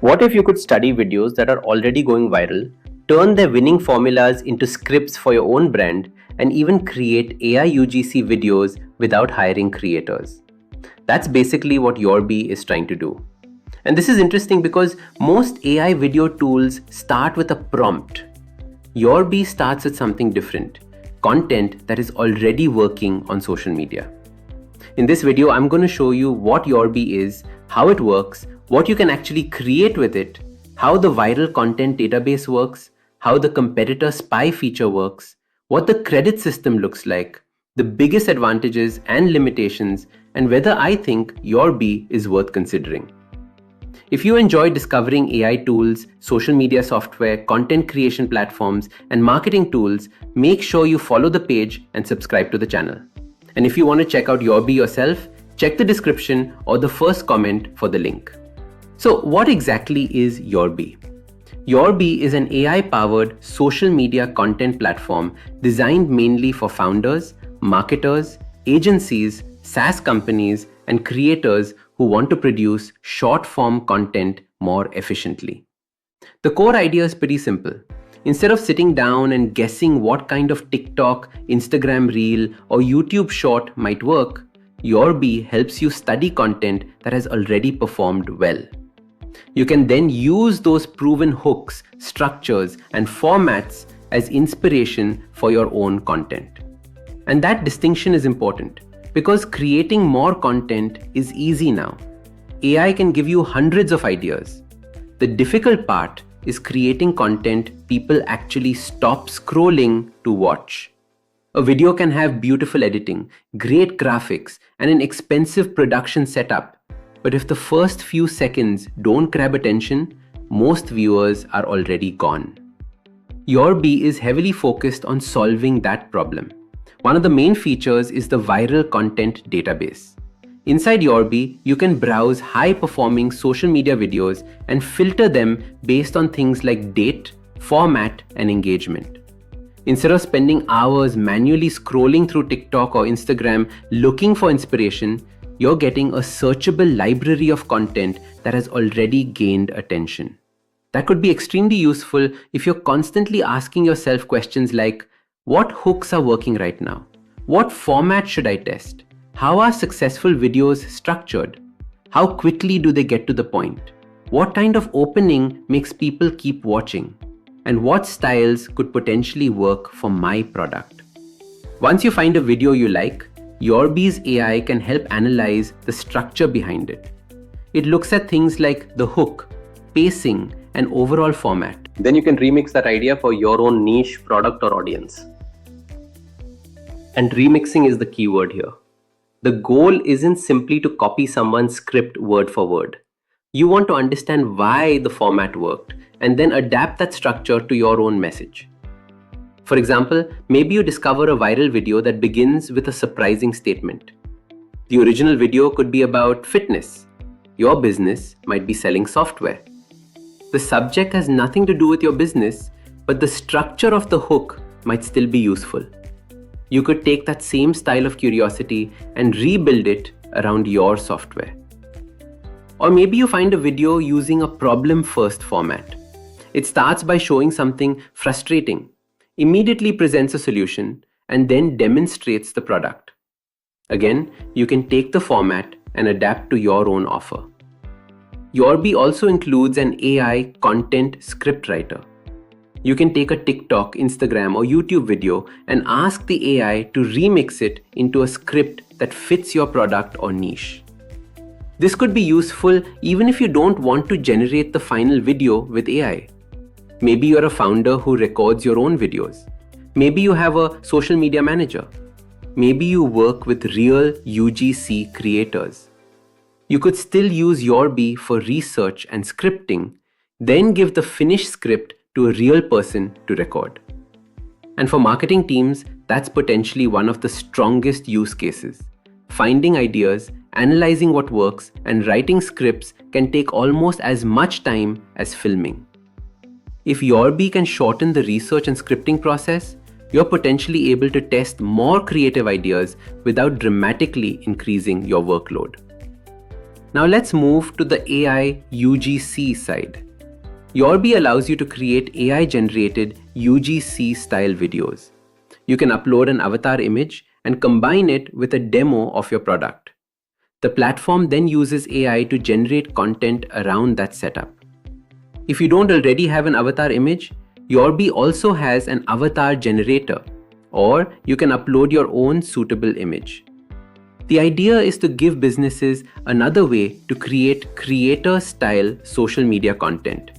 What if you could study videos that are already going viral, turn their winning formulas into scripts for your own brand, and even create AI UGC videos without hiring creators? That's basically what Yorby is trying to do. And this is interesting because most AI video tools start with a prompt. Yorby starts with something different, content that is already working on social media. In this video, I'm going to show you what Yorby is, how it works, what you can actually create with it, how the viral content database works, how the competitor spy feature works, what the credit system looks like, the biggest advantages and limitations, and whether I think Yorby is worth considering. If you enjoy discovering AI tools, social media software, content creation platforms, and marketing tools, make sure you follow the page and subscribe to the channel. And if you want to check out Yorby yourself, check the description or the first comment for the link. So what exactly is Yorby? Yorby is an AI-powered social media content platform designed mainly for founders, marketers, agencies, SaaS companies, and creators who want to produce short-form content more efficiently. The core idea is pretty simple. Instead of sitting down and guessing what kind of TikTok, Instagram Reel, or YouTube short might work, Yorby helps you study content that has already performed well. You can then use those proven hooks, structures, and formats as inspiration for your own content. And that distinction is important because creating more content is easy now. AI can give you hundreds of ideas. The difficult part is creating content people actually stop scrolling to watch. A video can have beautiful editing, great graphics, and an expensive production setup. But if the first few seconds don't grab attention, most viewers are already gone. Yorby is heavily focused on solving that problem. One of the main features is the viral content database. Inside Yorby, you can browse high-performing social media videos and filter them based on things like date, format, and engagement. Instead of spending hours manually scrolling through TikTok or Instagram looking for inspiration, you're getting a searchable library of content that has already gained attention. That could be extremely useful if you're constantly asking yourself questions like, what hooks are working right now? What format should I test? How are successful videos structured? How quickly do they get to the point? What kind of opening makes people keep watching? And what styles could potentially work for my product? Once you find a video you like, Yorby's AI can help analyze the structure behind it. It looks at things like the hook, pacing, and overall format. Then you can remix that idea for your own niche product or audience. And remixing is the key word here. The goal isn't simply to copy someone's script word for word. You want to understand why the format worked and then adapt that structure to your own message. For example, maybe you discover a viral video that begins with a surprising statement. The original video could be about fitness. Your business might be selling software. The subject has nothing to do with your business, but the structure of the hook might still be useful. You could take that same style of curiosity and rebuild it around your software. Or maybe you find a video using a problem-first format. It starts by showing something frustrating, immediately presents a solution, and then demonstrates the product. Again, you can take the format and adapt to your own offer. Yorby also includes an AI content scriptwriter. You can take a TikTok, Instagram, or YouTube video and ask the AI to remix it into a script that fits your product or niche. This could be useful even if you don't want to generate the final video with AI. Maybe you're a founder who records your own videos. Maybe you have a social media manager. Maybe you work with real UGC creators. You could still use Yorby for research and scripting, then give the finished script to a real person to record. And for marketing teams, that's potentially one of the strongest use cases. Finding ideas, analyzing what works, and writing scripts can take almost as much time as filming. If Yorby can shorten the research and scripting process, you're potentially able to test more creative ideas without dramatically increasing your workload. Now let's move to the AI UGC side. Yorby allows you to create AI-generated UGC-style videos. You can upload an avatar image and combine it with a demo of your product. The platform then uses AI to generate content around that setup. If you don't already have an avatar image, Yorby also has an avatar generator, or you can upload your own suitable image. The idea is to give businesses another way to create creator-style social media content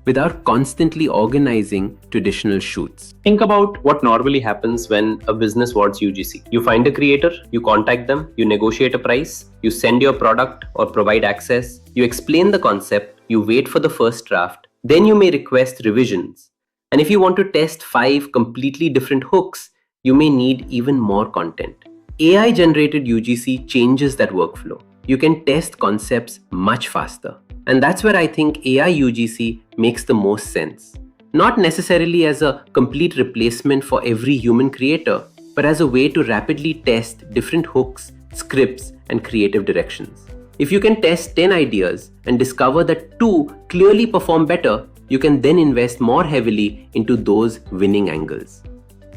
without constantly organizing traditional shoots. Think about what normally happens when a business wants UGC. You find a creator, you contact them, you negotiate a price, you send your product or provide access, you explain the concept, you wait for the first draft, then you may request revisions. And if you want to test 5 completely different hooks, you may need even more content. AI generated UGC changes that workflow. You can test concepts much faster. And that's where I think AI UGC makes the most sense. Not necessarily as a complete replacement for every human creator, but as a way to rapidly test different hooks, scripts, and creative directions. If you can test 10 ideas and discover that 2 clearly perform better, you can then invest more heavily into those winning angles.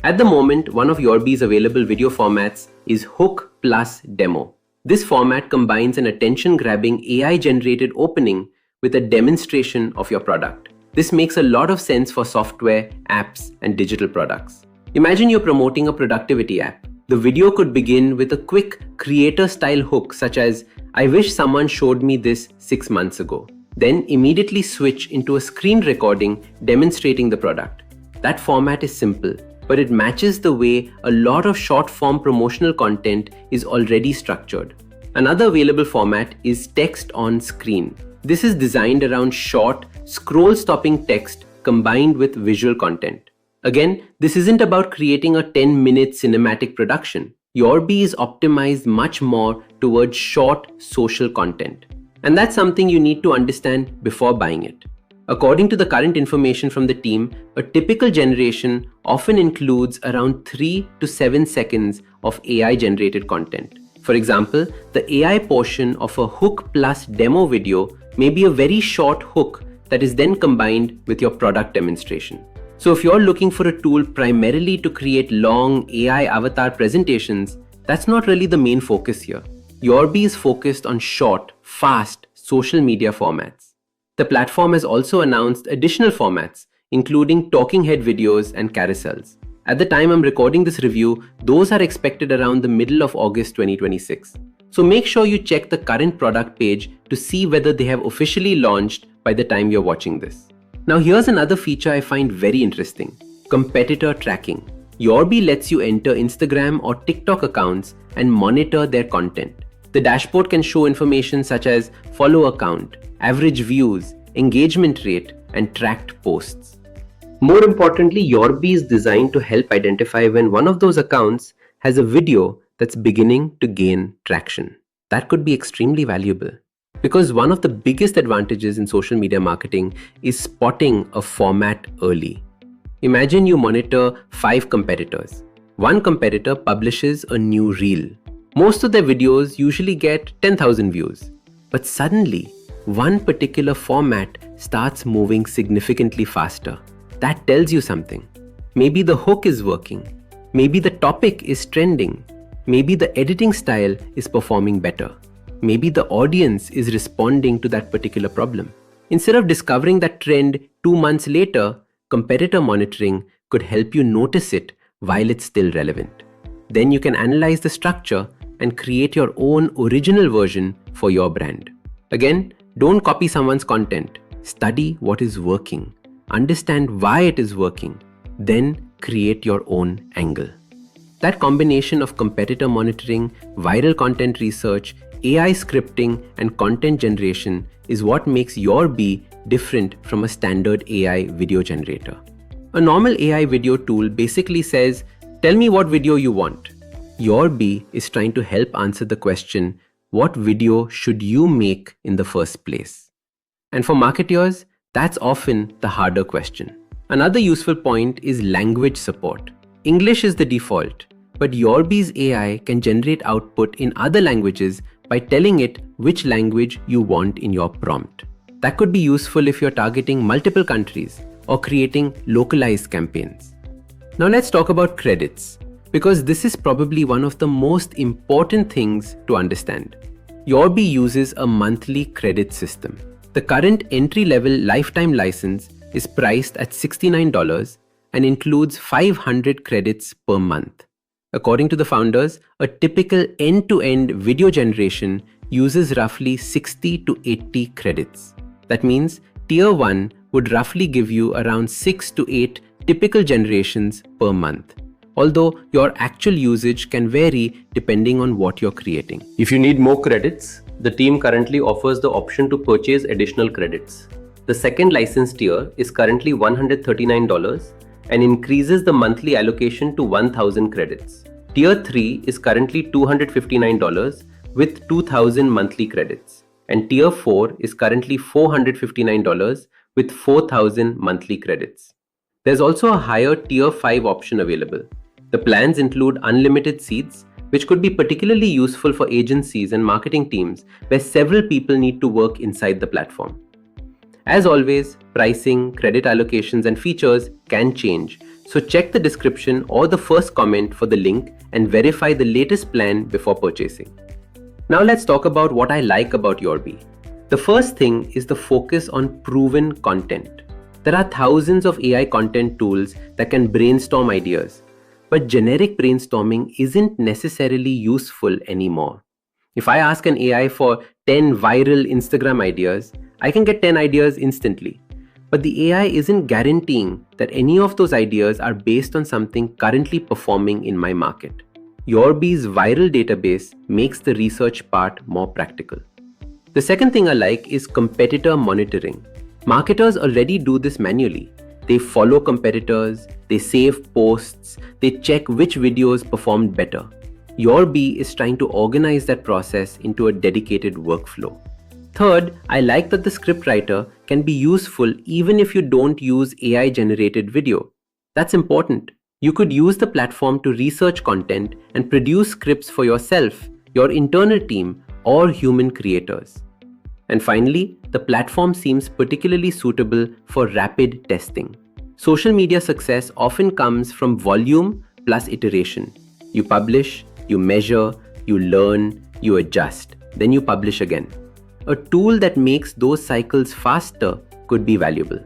At the moment, one of Yorby's available video formats is Hook plus Demo. This format combines an attention-grabbing AI-generated opening with a demonstration of your product. This makes a lot of sense for software, apps, and digital products. Imagine you're promoting a productivity app. The video could begin with a quick creator-style hook such as, "I wish someone showed me this 6 months ago." Then immediately switch into a screen recording demonstrating the product. That format is simple, but it matches the way a lot of short-form promotional content is already structured. Another available format is text on screen. This is designed around short, scroll-stopping text combined with visual content. Again, this isn't about creating a 10-minute cinematic production. Yorby is optimized much more towards short social content. And that's something you need to understand before buying it. According to the current information from the team, a typical generation often includes around 3 to 7 seconds of AI-generated content. For example, the AI portion of a hook plus demo video may be a very short hook that is then combined with your product demonstration. So if you're looking for a tool primarily to create long AI avatar presentations, that's not really the main focus here. Yorby is focused on short, fast social media formats. The platform has also announced additional formats, including talking head videos and carousels. At the time I'm recording this review, those are expected around the middle of August 2026. So make sure you check the current product page to see whether they have officially launched by the time you're watching this. Now here's another feature I find very interesting: competitor tracking. Yorby lets you enter Instagram or TikTok accounts and monitor their content. The dashboard can show information such as follow count, average views, engagement rate, and tracked posts. More importantly, Yorby is designed to help identify when one of those accounts has a video that's beginning to gain traction. That could be extremely valuable, because one of the biggest advantages in social media marketing is spotting a format early. Imagine you monitor 5 competitors. One competitor publishes a new reel. Most of their videos usually get 10,000 views, but suddenly, one particular format starts moving significantly faster. That tells you something. Maybe the hook is working. Maybe the topic is trending. Maybe the editing style is performing better. Maybe the audience is responding to that particular problem. Instead of discovering that trend 2 months later, competitor monitoring could help you notice it while it's still relevant. Then you can analyze the structure and create your own original version for your brand. Again, don't copy someone's content. Study what is working. Understand why it is working. Then create your own angle. That combination of competitor monitoring, viral content research, AI scripting, and content generation is what makes Yorby different from a standard AI video generator. A normal AI video tool basically says, "Tell me what video you want." Yorby is trying to help answer the question, what video should you make in the first place? And for marketers, that's often the harder question. Another useful point is language support. English is the default, but Yorby's AI can generate output in other languages by telling it which language you want in your prompt. That could be useful if you're targeting multiple countries or creating localized campaigns. Now let's talk about credits, because this is probably one of the most important things to understand. Yorby uses a monthly credit system. The current entry-level lifetime license is priced at $69 and includes 500 credits per month. According to the founders, a typical end-to-end video generation uses roughly 60 to 80 credits. That means Tier 1 would roughly give you around 6 to 8 typical generations per month, although your actual usage can vary depending on what you're creating. If you need more credits, the team currently offers the option to purchase additional credits. The second license tier is currently $139 and increases the monthly allocation to 1,000 credits. Tier 3 is currently $259 with 2,000 monthly credits. And Tier 4 is currently $459 with 4,000 monthly credits. There's also a higher Tier 5 option available. The plans include unlimited seats, which could be particularly useful for agencies and marketing teams where several people need to work inside the platform. As always, pricing, credit allocations, and features can change, so check the description or the first comment for the link and verify the latest plan before purchasing. Now let's talk about what I like about Yorby. The first thing is the focus on proven content. There are thousands of AI content tools that can brainstorm ideas, but generic brainstorming isn't necessarily useful anymore. If I ask an AI for 10 viral Instagram ideas, I can get 10 ideas instantly. But the AI isn't guaranteeing that any of those ideas are based on something currently performing in my market. Yorby's viral database makes the research part more practical. The second thing I like is competitor monitoring. Marketers already do this manually. They follow competitors, they save posts, they check which videos performed better. Yorby is trying to organize that process into a dedicated workflow. Third, I like that the scriptwriter can be useful even if you don't use AI-generated video. That's important. You could use the platform to research content and produce scripts for yourself, your internal team, or human creators. And finally, the platform seems particularly suitable for rapid testing. Social media success often comes from volume plus iteration. You publish, you measure, you learn, you adjust, then you publish again. A tool that makes those cycles faster could be valuable.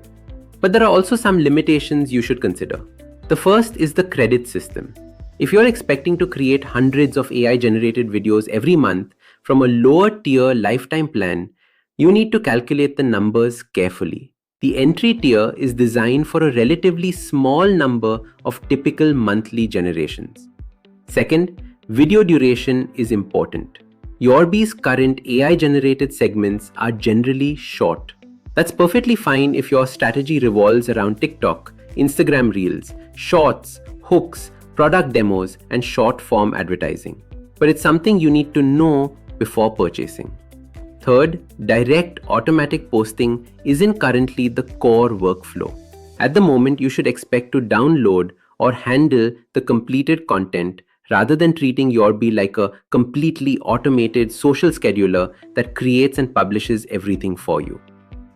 But there are also some limitations you should consider. The first is the credit system. If you're expecting to create hundreds of AI-generated videos every month from a lower tier lifetime plan, you need to calculate the numbers carefully. The entry tier is designed for a relatively small number of typical monthly generations. Second, video duration is important. Yorby's current AI-generated segments are generally short. That's perfectly fine if your strategy revolves around TikTok, Instagram Reels, Shorts, hooks, product demos, and short-form advertising. But it's something you need to know before purchasing. Third, direct automatic posting isn't currently the core workflow. At the moment, you should expect to download or handle the completed content rather than treating Yorby like a completely automated social scheduler that creates and publishes everything for you.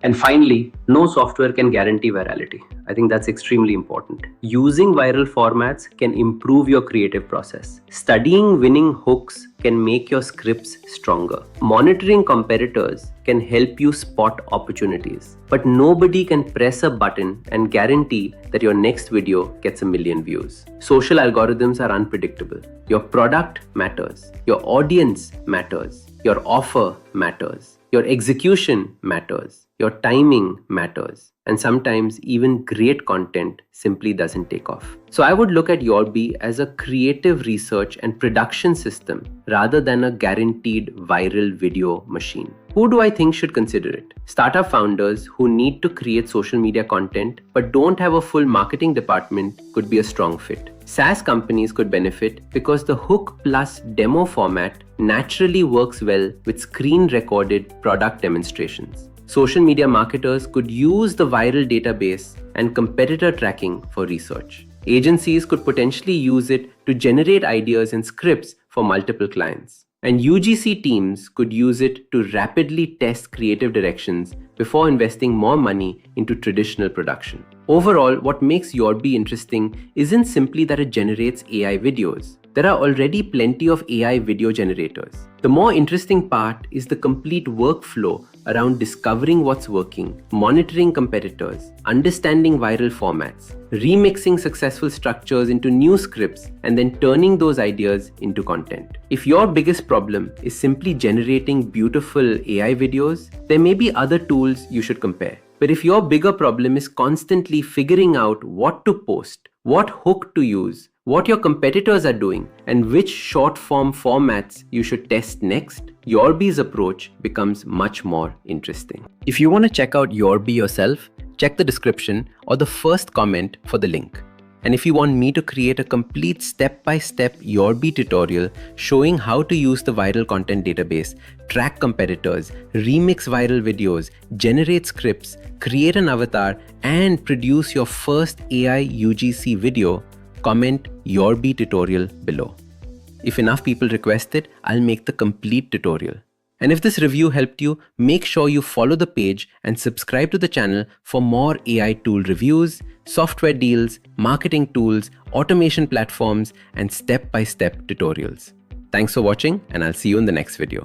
And finally, no software can guarantee virality. I think that's extremely important. Using viral formats can improve your creative process. Studying winning hooks can make your scripts stronger. Monitoring competitors can help you spot opportunities. But nobody can press a button and guarantee that your next video gets 1 million views. Social algorithms are unpredictable. Your product matters. Your audience matters. Your offer matters. Your execution matters. Your timing matters. And sometimes even great content simply doesn't take off. So I would look at Yorby as a creative research and production system rather than a guaranteed viral video machine. Who do I think should consider it? Startup founders who need to create social media content but don't have a full marketing department could be a strong fit. SaaS companies could benefit because the hook plus demo format naturally works well with screen recorded product demonstrations. Social media marketers could use the viral database and competitor tracking for research. Agencies could potentially use it to generate ideas and scripts for multiple clients. And UGC teams could use it to rapidly test creative directions before investing more money into traditional production. Overall, what makes Yorby interesting isn't simply that it generates AI videos. There are already plenty of AI video generators. The more interesting part is the complete workflow around discovering what's working, monitoring competitors, understanding viral formats, remixing successful structures into new scripts, and then turning those ideas into content. If your biggest problem is simply generating beautiful AI videos, there may be other tools you should compare. But if your bigger problem is constantly figuring out what to post, what hook to use, what your competitors are doing, and which short form formats you should test next, Yorby's approach becomes much more interesting. If you want to check out Yorby yourself, check the description or the first comment for the link. And if you want me to create a complete step-by-step Yorby tutorial showing how to use the viral content database, track competitors, remix viral videos, generate scripts, create an avatar, and produce your first AI UGC video, comment Yorby tutorial below. If enough people request it, I'll make the complete tutorial. And if this review helped you, make sure you follow the page and subscribe to the channel for more AI tool reviews, software deals, marketing tools, automation platforms, and step-by-step tutorials. Thanks for watching, and I'll see you in the next video.